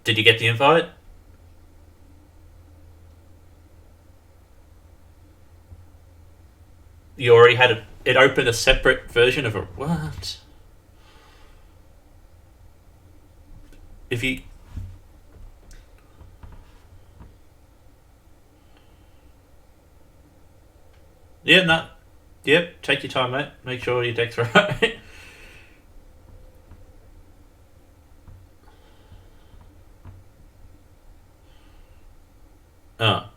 Did you get the invite? You already had it opened a separate version of it. What? If you. Yeah, no. Yep, take your time, mate. Make sure your deck's right. Oh.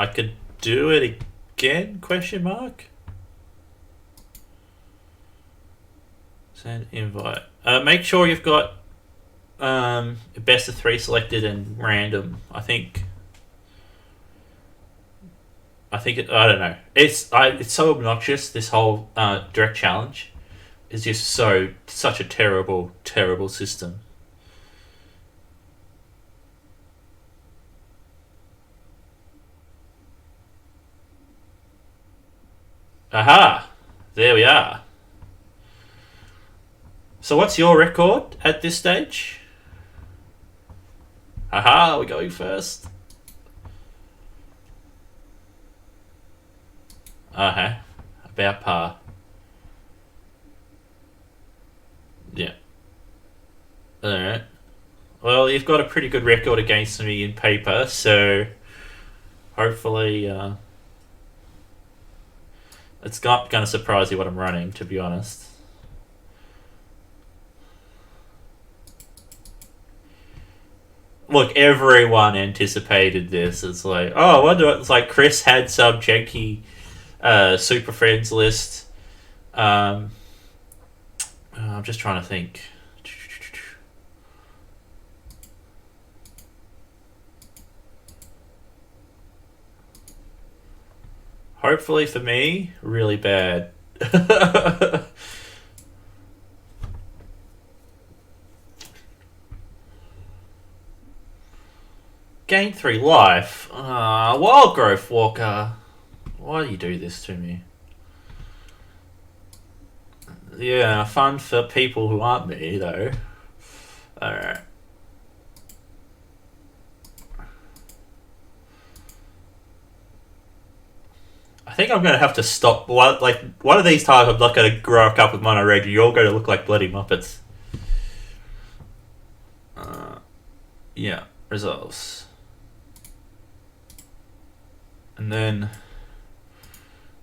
I could do it again? Question mark. Send invite. Make sure you've got best of three selected and random. I don't know. It's so obnoxious. This whole direct challenge is just such a terrible system. Aha! There we are. So what's your record at this stage? Aha! We're going first. Uh-huh. About par. Yeah. Alright. Well, you've got a pretty good record against me in paper, so hopefully it's not going to surprise you what I'm running, to be honest. Look, everyone anticipated this. It's like, oh, I wonder. It's like Chris had some janky Super Friends list. Um, I'm just trying to think. Hopefully for me, really bad. Gain 3 life. Wild Growth Walker. Why do you do this to me? Yeah, fun for people who aren't me, though. Alright. I think I'm going to have to stop. One of these times I'm not going to grow up with mono red. You're all going to look like bloody Muppets. Yeah, resolves. And then.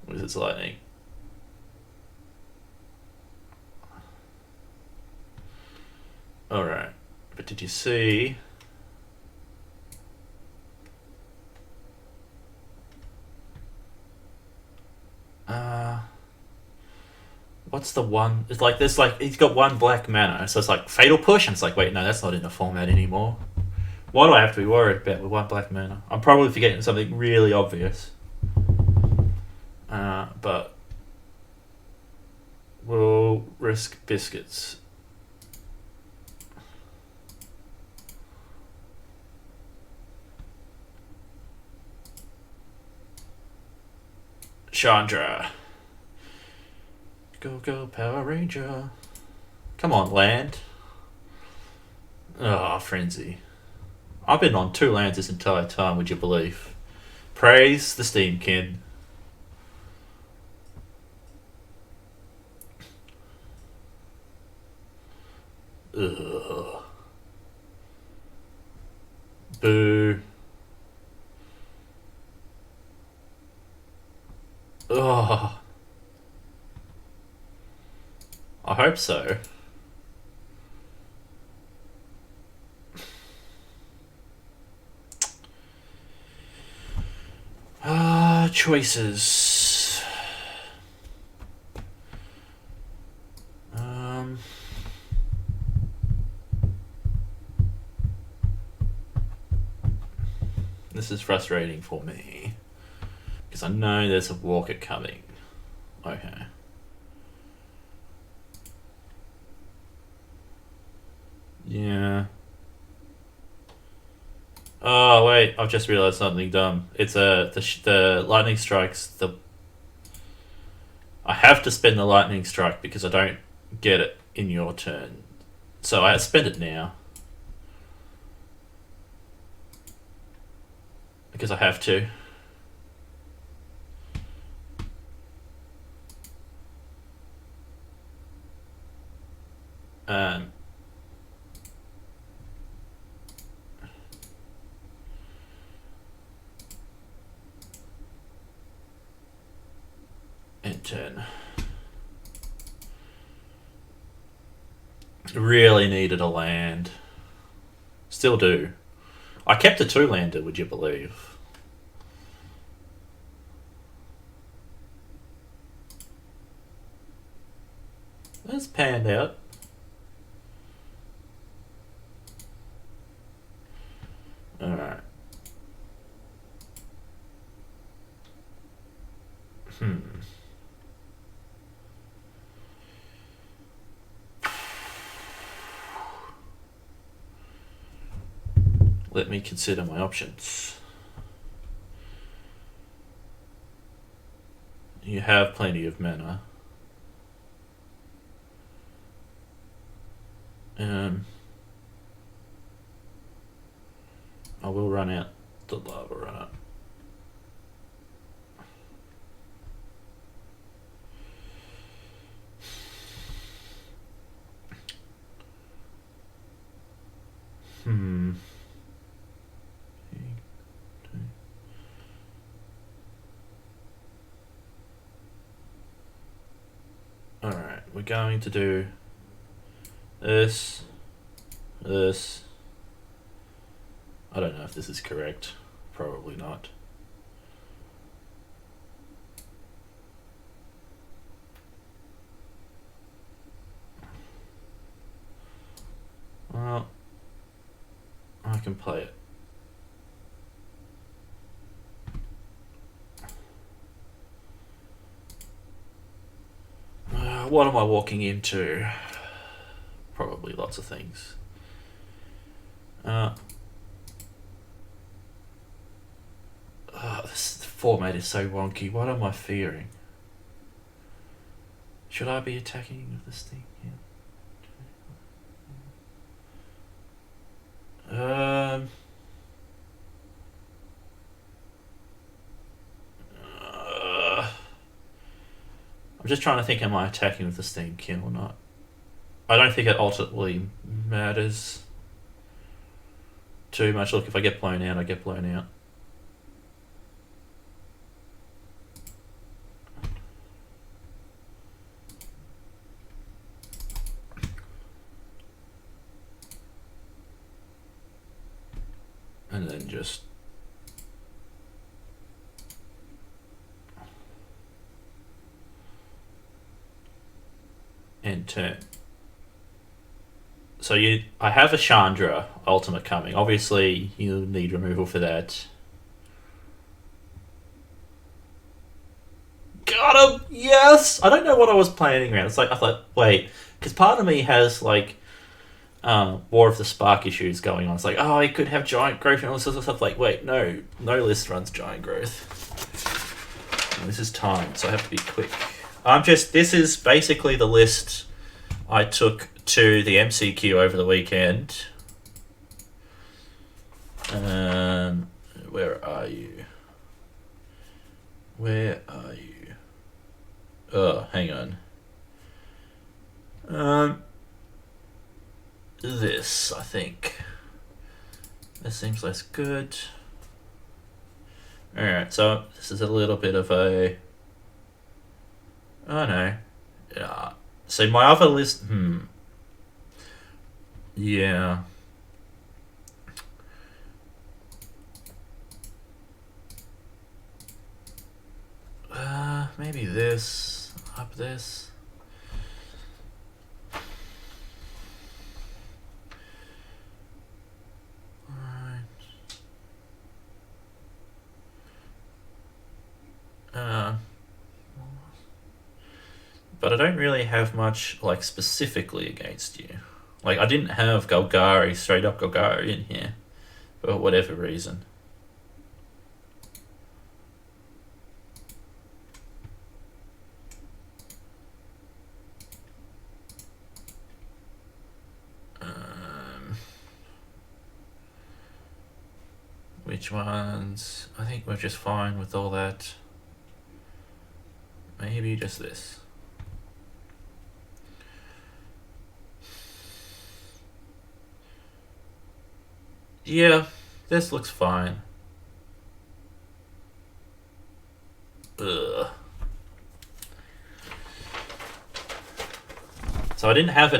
Wizard's Lightning. Alright. But did you see. What's the one? It's like there's like he's got one black mana, so it's like Fatal Push, and it's like wait, no, that's not in the format anymore. Why do I have to be worried about with one black mana? I'm probably forgetting something really obvious. But we'll risk biscuits. Chandra. Go, go, Power Ranger. Come on, land. Oh, Frenzy. I've been on 2 lands this entire time, would you believe? Praise the Steam Kid. Ugh. Boo. Ugh. I hope so. Choices. This is frustrating for me because I know there's a walker coming. Okay. Yeah. Oh wait, I've just realised something dumb. It's the lightning strikes the. I have to spend the lightning strike because I don't get it in your turn, so I spend it now. because I have to. Um, and turn. Really needed a land. Still do. I kept a 2-lander, would you believe? That's panned out. Alright. Let me consider my options. You have plenty of mana. I will run out the lava runner. Alright, we're going to do this. I don't know if this is correct. Probably not. Well, I can play it. What am I walking into? Probably lots of things. This format is so wonky. What am I fearing? Should I be attacking with this thing? Yeah. I'm just trying to think, am I attacking with the steam kiln or not? I don't think it ultimately matters too much. Look, if I get blown out, I get blown out. And then just end turn. So I have a Chandra Ultima coming. Obviously, you need removal for that. Got him! Yes! I don't know what I was planning around. It's like, I thought, wait, because part of me has, like, War of the Spark issues going on. It's like, oh, I could have Giant Growth and all this sort of stuff. Like, wait, no list runs Giant Growth. And this is timed, so I have to be quick. This is basically the list I took to the MCQ over the weekend. Where are you? Oh, hang on. This, I think. This seems less good. Alright, so this is a little bit of a... Oh no. Yeah. So my other list... Yeah. Maybe this. Up this. But I don't really have much, like, specifically against you. Like, I didn't have straight up Golgari in here, for whatever reason. Which ones? I think we're just fine with all that. Maybe just this. Yeah, this looks fine. Ugh. So I didn't have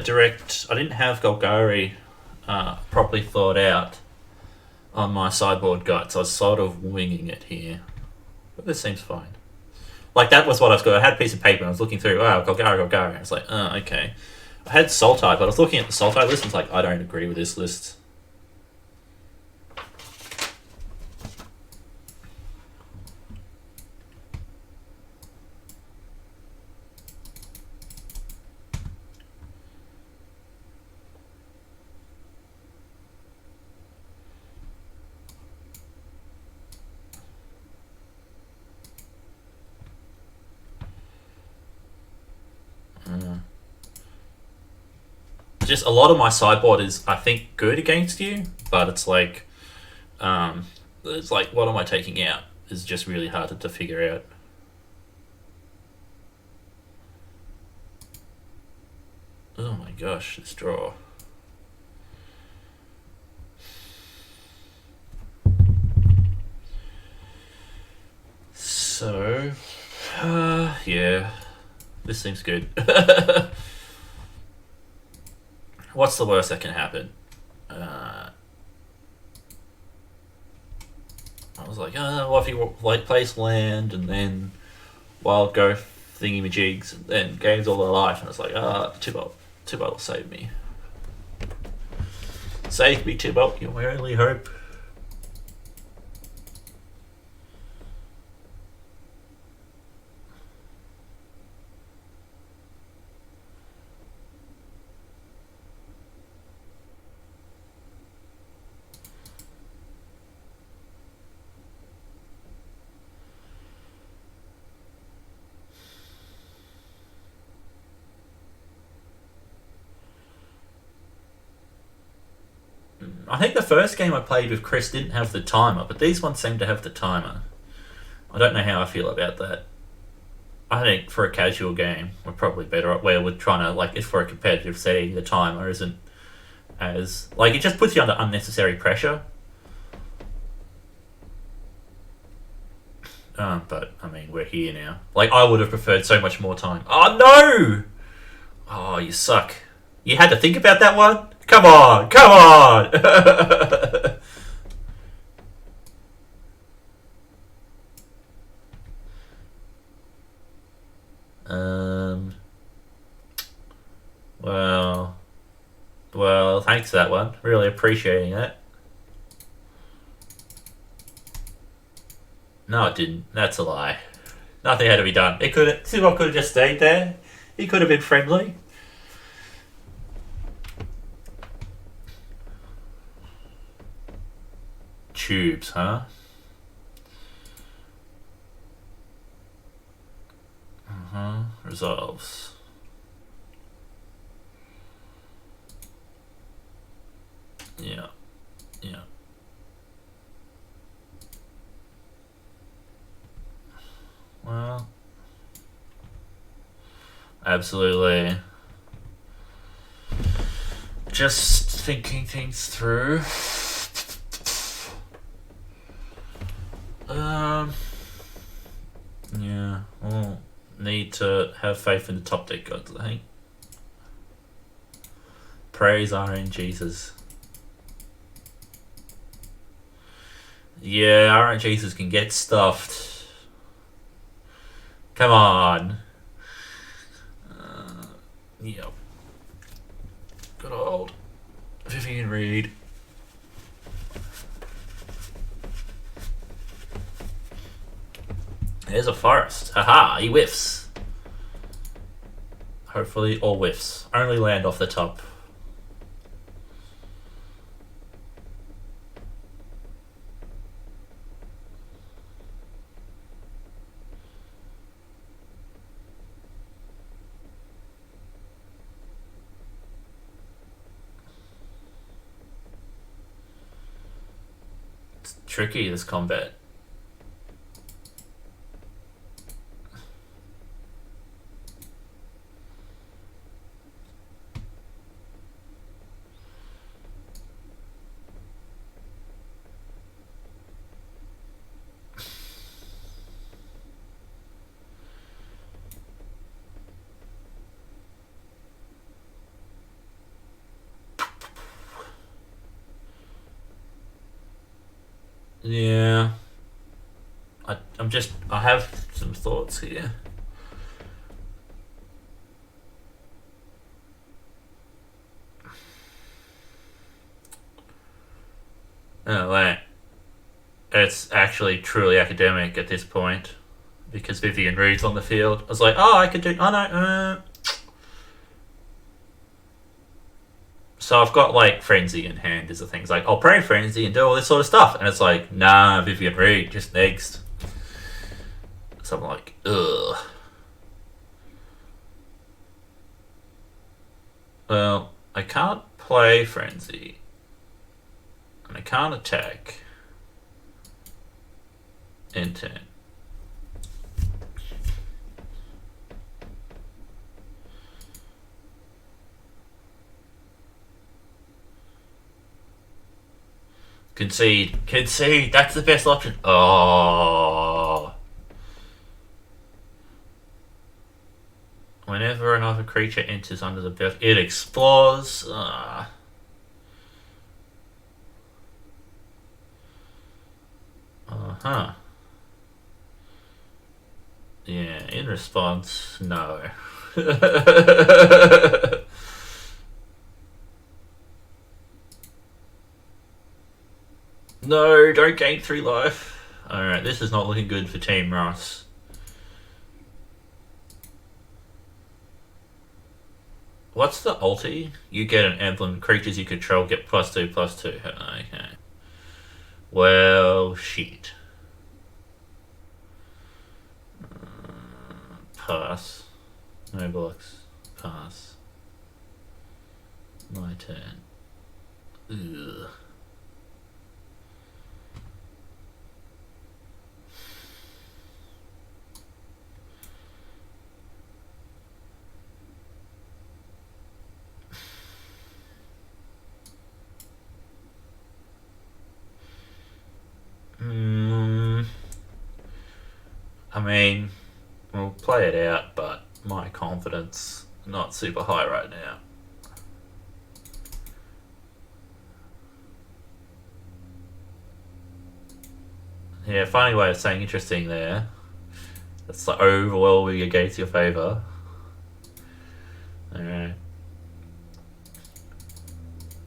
Golgari properly thought out on my sideboard guide, so I was sort of winging it here. But this seems fine. Like, that was what I was going. I had a piece of paper and I was looking through, Golgari. I was like, oh, okay. I had Sultai, but I was looking at the Sultai list and it's like, I don't agree with this list. Just a lot of my sideboard is, I think, good against you, but it's like, what am I taking out? Is just really hard to figure out. Oh my gosh, this draw. So, yeah, this seems good. What's the worst that can happen? I was like, what if you place land and then wild go thingy majigs and then gains all their life, and it's like, Tibalt will save me. Save me, Tibalt, you're my only hope. I think the first game I played with Chris didn't have the timer, but these ones seem to have the timer. I don't know how I feel about that. I think for a casual game, we're probably better at where we're trying to, like, if for a competitive setting, the timer isn't as, like, it just puts you under unnecessary pressure. But, I mean, we're here now. Like, I would have preferred so much more time. Oh, no! Oh, you suck. You had to think about that one? Come on! Come on! Well, thanks for that one. Really appreciating that. No, it didn't. That's a lie. Nothing had to be done. It could have. Sivok could have just stayed there. He could have been friendly. Tubes, huh? Resolves. Yeah. Yeah. Well, absolutely. Just thinking things through. Yeah, we'll need to have faith in the top deck gods, I think. Praise RNGesus. Yeah, RNGesus can get stuffed. Come on. Yep. Good old Vivian Reed. There's a forest. Haha, he whiffs. Hopefully all whiffs. Only land off the top. tricky, this combat. Yeah. I have some thoughts here. Oh, wait. It's actually truly academic at this point because Vivian Reed's on the field. I was like, oh, I could do. Oh, no. So I've got like Frenzy in hand is the thing. It's like, I'll pray Frenzy and do all this sort of stuff. And it's like, nah, Vivian Reed, just next. So I'm like, ugh. Well, I can't play Frenzy. And I can't attack. In turn. Concede. That's the best option. Oh. Whenever another creature enters under the belt, it explores. Uh-huh. Yeah, in response, no. No, don't gain 3 life. Alright, this is not looking good for Team Ross. What's the ulti? You get an emblem. Creatures you control get +2/+2. Okay. Well, shit. Pass. No blocks. Pass. My turn. Ugh. I mean, we'll play it out, but my confidence not super high right now. Yeah, funny way of saying interesting there. That's like overwhelming against your favour. Alright.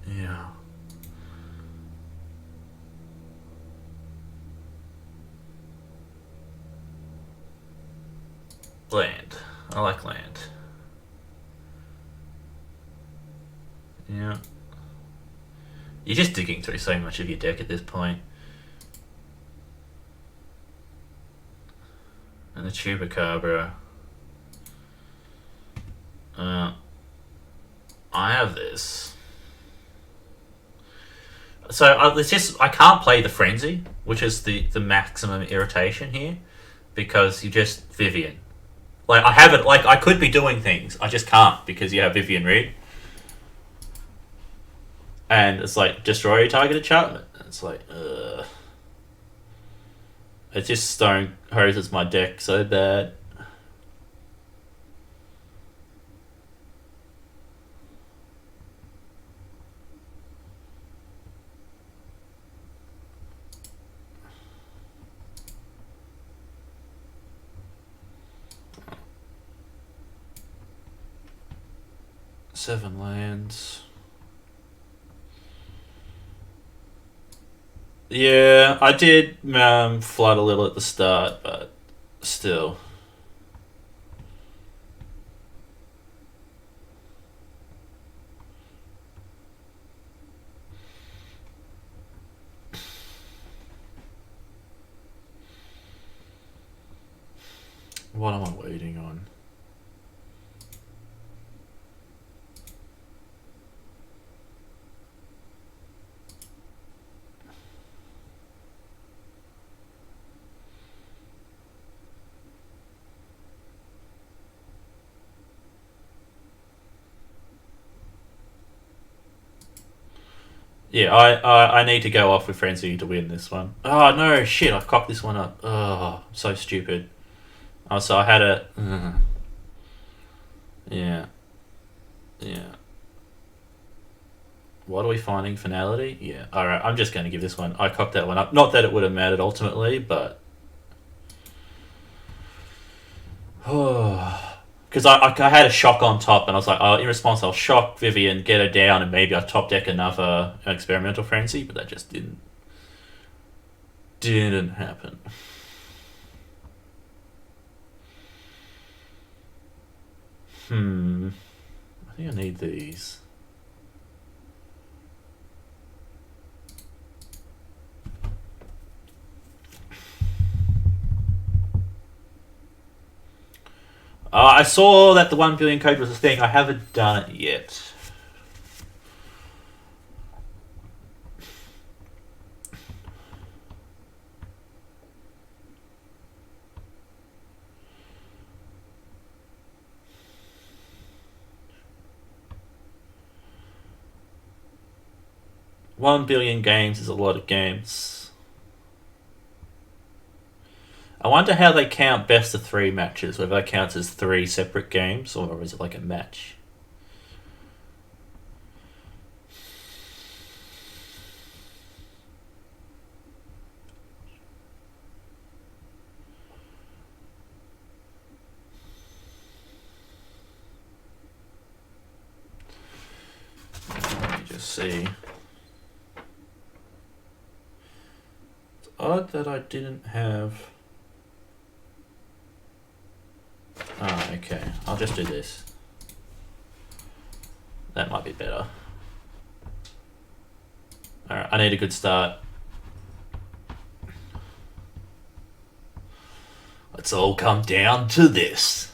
Yeah. Land. I like land. Yeah. You're just digging through so much of your deck at this point. And the Chupacabra. I have this. So it's just I can't play the Frenzy, which is the maximum irritation here, because you just Vivian. Like I haven't like I could be doing things, I just can't because you have Vivian Reed. And it's like destroy your targeted chart. It's like it just stone hoses my deck so bad. Seven lands. Yeah, I did flood a little at the start, but still. What am I waiting on? Yeah, I need to go off with Frenzy to win this one. Oh no, shit! I cocked this one up. Oh, so stupid. Oh, so I had a. Yeah, yeah. What are we finding? Finality? Yeah. All right. I'm just going to give this one. I cocked that one up. Not that it would have mattered ultimately, but because I had a shock on top, and I was like, oh, in response, I'll shock Vivian, get her down, and maybe I top deck another experimental frenzy, but that just didn't happen. I think I need these. I saw that the 1 billion code was a thing. I haven't done it yet. One billion games is a lot of games. I wonder how they count best of three matches, whether that counts as three separate games or is it like a match? Let me just see. It's odd that I didn't have. Oh, okay. I'll just do this. That might be better. Alright, I need a good start. Let's all come down to this.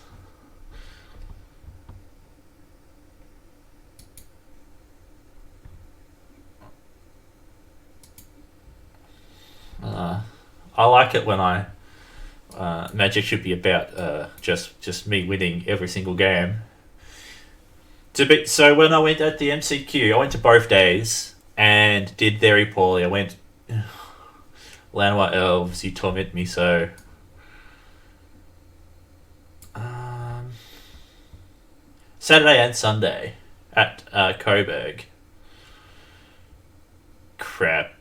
I like it when Magic should be about just me winning every single game. So when I went at the MCQ, I went to both days and did very poorly. I went Lanois Elves, you torment me so. Saturday and Sunday at Coburg. Crap.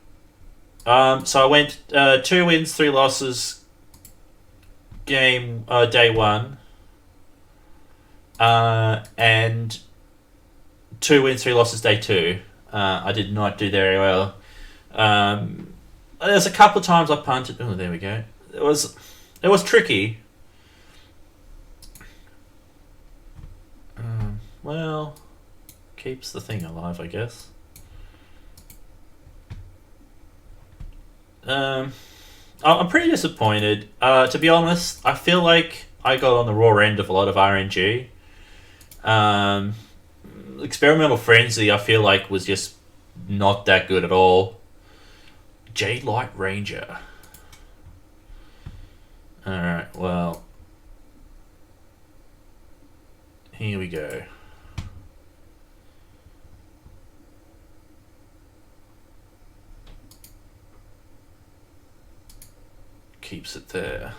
So I went 2 wins, 3 losses. Game day 1, and 2 wins, 3 losses day 2. I did not do very well. There's a couple of times I punted. Oh, there we go. It was tricky. Well, keeps the thing alive, I guess. I'm pretty disappointed. To be honest, I feel like I got on the raw end of a lot of RNG. Experimental Frenzy, I feel like, was just not that good at all. Jade Light Ranger. Alright, well. Here we go. Keeps it there.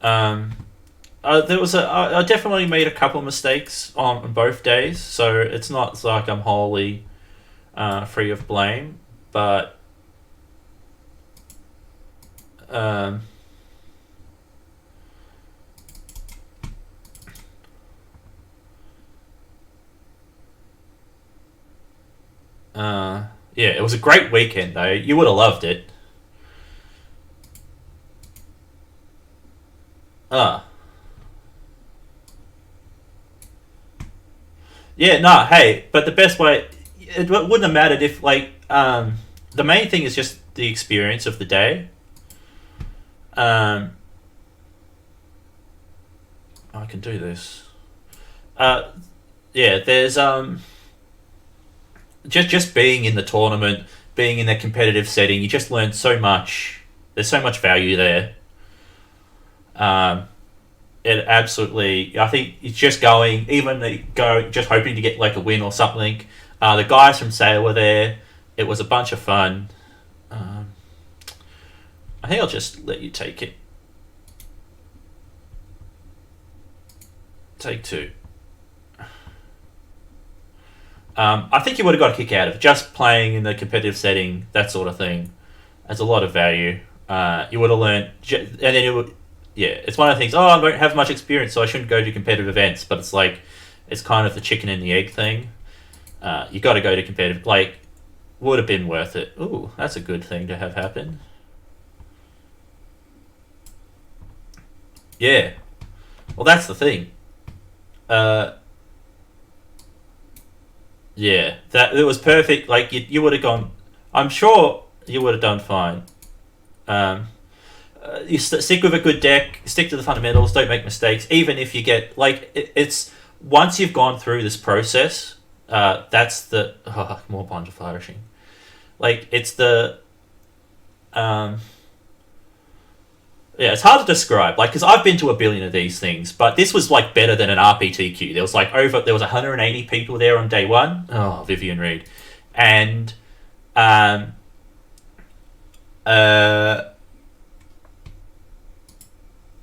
There was I definitely made a couple of mistakes on both days, so it's not like I'm wholly free of blame, but yeah, it was a great weekend though. You would have loved it. Ah. Yeah, no, hey, but the best way, it wouldn't have mattered if, like, the main thing is just the experience of the day. Um, I can do this. Uh, yeah, there's, just being in the tournament, being in that competitive setting, you just learn so much. There's so much value there. Um, it absolutely, I think it's just going, even just hoping to get like a win or something. The guys from Sale were there. It was a bunch of fun. Um, I think I'll just let you take it. Take two. I think you would have got a kick out of it. Just playing in the competitive setting, that sort of thing. There's a lot of value. You would have learned, and then it would, yeah. It's one of the things. Oh, I don't have much experience, so I shouldn't go to competitive events. But it's like, it's kind of the chicken and the egg thing. You got to go to competitive. Like, would have been worth it. Ooh, that's a good thing to have happen. Yeah. Well, that's the thing. Uh, yeah, that it was perfect. Like you would have gone. I'm sure you would have done fine. Um, stick with a good deck. Stick to the fundamentals. Don't make mistakes. Even if you get like it's once you've gone through this process. That's the more bunch of flourishing. Like it's the um, yeah, it's hard to describe. Like, because I've been to a billion of these things, but this was like better than an RPTQ. There was like there was 180 people there on day one. Oh, Vivian Reed, and um, uh,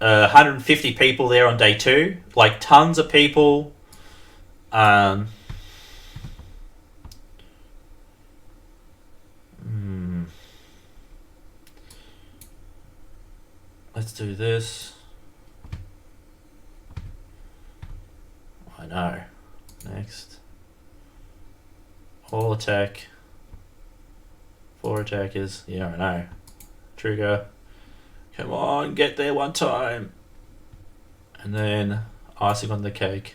150 people there on day two. Like tons of people. Um, hmm, let's do this. I know. Next. All attack. 4 attackers. Yeah, I know. Trigger. Come on, get there one time. And then icing on the cake.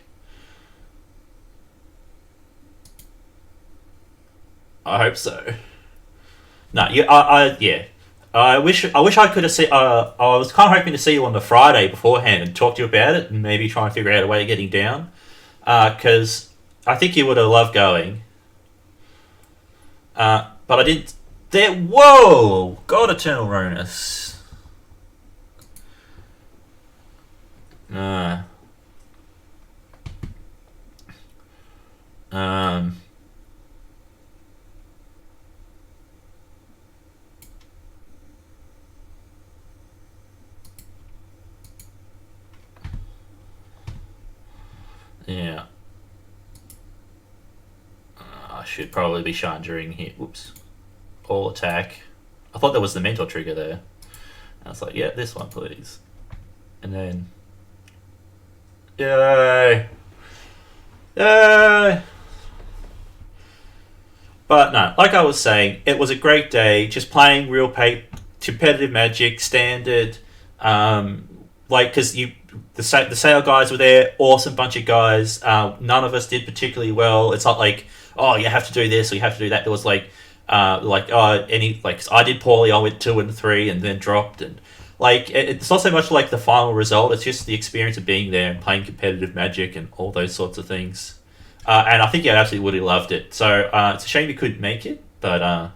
I hope so. No, yeah. I wish I could have seen. I was kind of hoping to see you on the Friday beforehand and talk to you about it and maybe try and figure out a way of getting down. Because I think you would have loved going. But I didn't. There. Whoa! God, Eternal Ronus. Uh, um. Yeah. I should probably be Chandering here. Whoops. All attack. I thought there was the mental trigger there. I was like, yeah, this one, please. And then. Yay! Yay! But no, like I was saying, it was a great day. Just playing real competitive Magic, standard. Like, because the sale guys were there, awesome bunch of guys. None of us did particularly well. It's not like, oh, you have to do this or you have to do that. There was I did poorly. I went 2 and 3 and then dropped, and like it's not so much like the final result. It's just the experience of being there and playing competitive Magic and all those sorts of things. And I think you absolutely would have loved it. So it's a shame you couldn't make it, but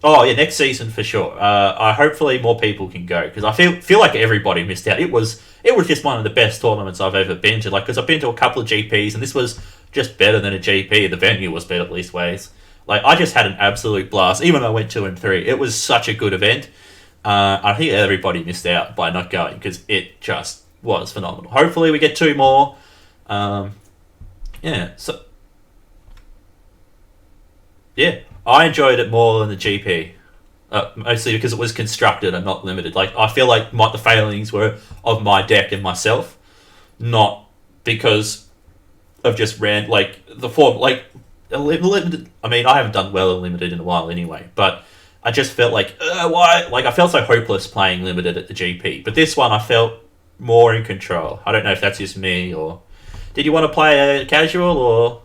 oh yeah, next season for sure. Hopefully more people can go because I feel like everybody missed out. It was just one of the best tournaments I've ever been to. Like because I've been to a couple of GPs and this was just better than a GP. The venue was better at least ways. Like I just had an absolute blast. Even though I went 2 and 3, it was such a good event. I think everybody missed out by not going because it just was phenomenal. Hopefully we get 2 more. Yeah. So yeah, I enjoyed it more than the GP. Mostly because it was constructed and not limited. Like I feel like the failings were of my deck and myself, not because of just like the form. Like limited. I mean, I haven't done well in limited in a while anyway. But I just felt like why? Like I felt so hopeless playing limited at the GP. But this one, I felt more in control. I don't know if that's just me or did you want to play a casual or?